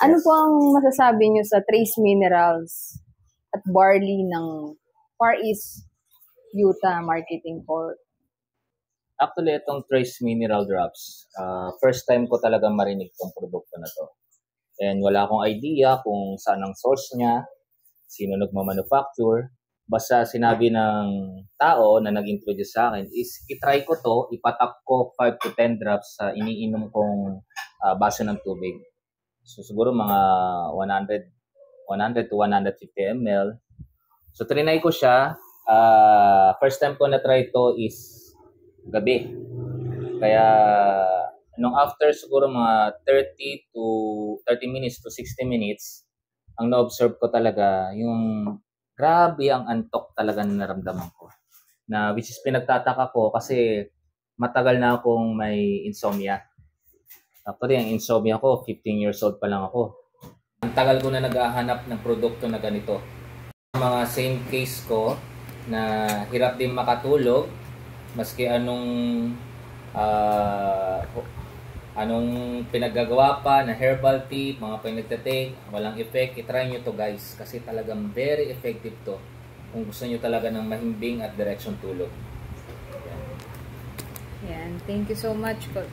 Ano po ang masasabi niyo sa trace minerals at barley ng Far East Utah Marketing Corp? Actually, itong Trace Mineral Drops, first time ko talaga marinig itong produkto na to. And wala akong idea kung saan ang source niya, sino nagmamanufacture. Basta sinabi ng tao na nag-introduce sa akin is itry ko to, ipatak ko 5 to 10 drops sa iniinom kong baso ng tubig. So siguro mga 100 to 150 ml. So trinay ko siya. First time ko na-try to is gabi. Kaya nung after siguro mga 30 minutes to 60 minutes, ang na-observe ko talaga yung grabe ang antok talaga na naramdaman ko. Na which is pinagtataka ko kasi matagal na akong may insomnia. Actually, ang insomnia ko, 15 years old pa lang ako. Ang tagal ko na naghahanap ng produkto na ganito. Mga same case ko na hirap din makatulog maski anong pinaggagawa pa na herbal tea, mga pinagtatake, walang effect. I-try nyo to guys kasi talagang very effective to kung gusto nyo talaga ng mahimbing at direksyon tulog. Yan. Thank you so much, Coach.